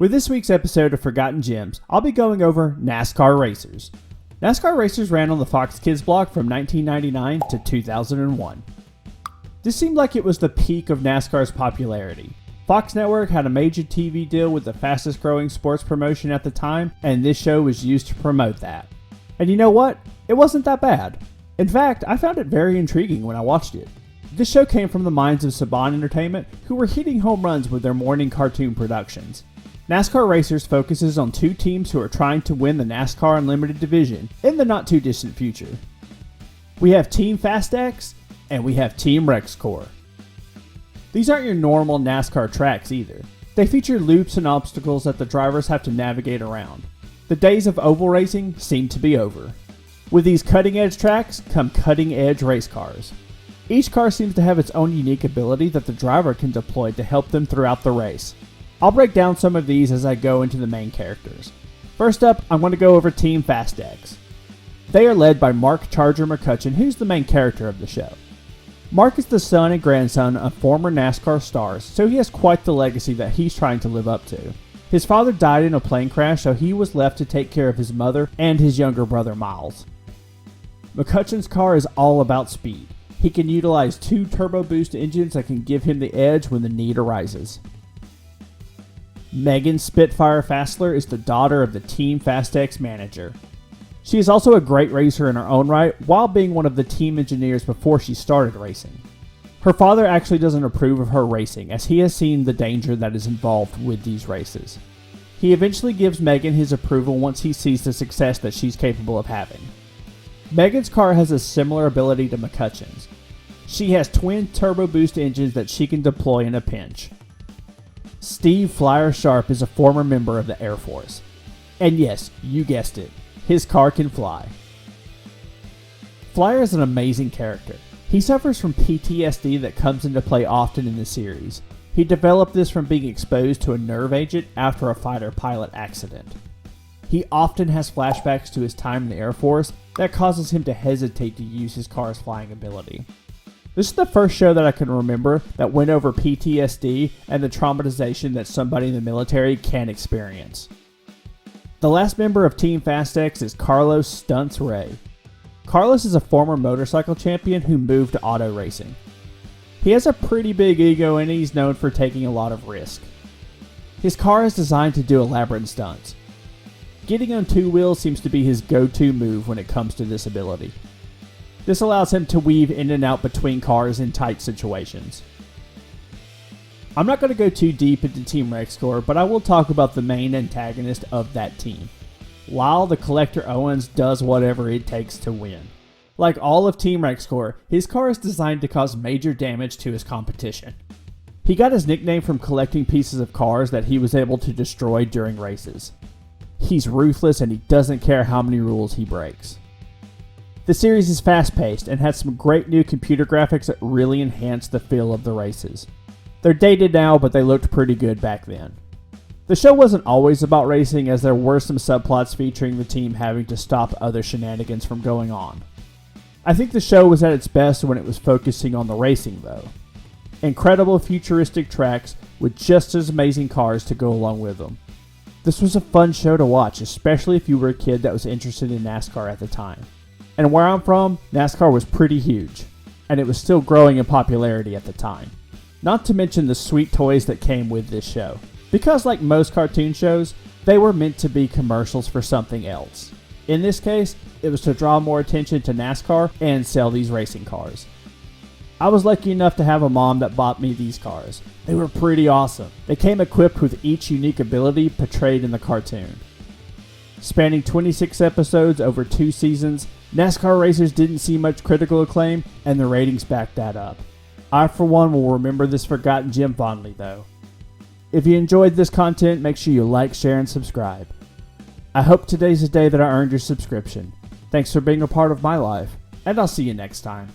With this week's episode of Forgotten Gems, I'll be going over NASCAR Racers. NASCAR Racers ran on the Fox Kids block from 1999 to 2001. This seemed like it was the peak of NASCAR's popularity. Fox Network had a major TV deal with the fastest growing sports promotion at the time, and this show was used to promote that. And you know what? It wasn't that bad. In fact, I found it very intriguing when I watched it. This show came from the minds of Saban Entertainment, who were hitting home runs with their morning cartoon productions. NASCAR Racers focuses on two teams who are trying to win the NASCAR Unlimited division in the not too distant future. We have Team Fast X and we have Team RexCorp. These aren't your normal NASCAR tracks either. They feature loops and obstacles that the drivers have to navigate around. The days of oval racing seem to be over. With these cutting edge tracks come cutting edge race cars. Each car seems to have its own unique ability that the driver can deploy to help them throughout the race. I'll break down some of these as I go into the main characters. First up, I'm going to go over Team Fast X. They are led by Mark Charger McCutcheon, who's the main character of the show. Mark is the son and grandson of former NASCAR stars, so he has quite the legacy that he's trying to live up to. His father died in a plane crash, so he was left to take care of his mother and his younger brother Miles. McCutcheon's car is all about speed. He can utilize two turbo boost engines that can give him the edge when the need arises. Megan Spitfire Fassler is the daughter of the Team Fast X manager. She is also a great racer in her own right, while being one of the team engineers before she started racing. Her father actually doesn't approve of her racing, as he has seen the danger that is involved with these races. He eventually gives Megan his approval once he sees the success that she's capable of having. Megan's car has a similar ability to McCutcheon's. She has twin turbo boost engines that she can deploy in a pinch. Steve Flyer Sharp is a former member of the Air Force. And yes, you guessed it, his car can fly. Flyer is an amazing character. He suffers from PTSD that comes into play often in the series. He developed this from being exposed to a nerve agent after a fighter pilot accident. He often has flashbacks to his time in the Air Force that causes him to hesitate to use his car's flying ability. This is the first show that I can remember that went over PTSD and the traumatization that somebody in the military can experience. The last member of Team Fast X is Carlos Stunts Ray. Carlos is a former motorcycle champion who moved to auto racing. He has a pretty big ego and he's known for taking a lot of risk. His car is designed to do elaborate stunts. Getting on two wheels seems to be his go-to move when it comes to this ability. This allows him to weave in and out between cars in tight situations. I'm not going to go too deep into Team RexCorp, but I will talk about the main antagonist of that team. Lyle the Collector Owens does whatever it takes to win. Like all of Team RexCorp, his car is designed to cause major damage to his competition. He got his nickname from collecting pieces of cars that he was able to destroy during races. He's ruthless and he doesn't care how many rules he breaks. The series is fast-paced and has some great new computer graphics that really enhance the feel of the races. They're dated now, but they looked pretty good back then. The show wasn't always about racing, as there were some subplots featuring the team having to stop other shenanigans from going on. I think the show was at its best when it was focusing on the racing though. Incredible futuristic tracks with just as amazing cars to go along with them. This was a fun show to watch, especially if you were a kid that was interested in NASCAR at the time. And where I'm from, NASCAR was pretty huge, and it was still growing in popularity at the time. Not to mention the sweet toys that came with this show. Because like most cartoon shows, they were meant to be commercials for something else. In this case, it was to draw more attention to NASCAR and sell these racing cars. I was lucky enough to have a mom that bought me these cars. They were pretty awesome. They came equipped with each unique ability portrayed in the cartoon. Spanning 26 episodes over 2 seasons, NASCAR Racers didn't see much critical acclaim, and the ratings backed that up. I, for one, will remember this forgotten gem fondly, though. If you enjoyed this content, make sure you like, share, and subscribe. I hope today's the day that I earned your subscription. Thanks for being a part of my life, and I'll see you next time.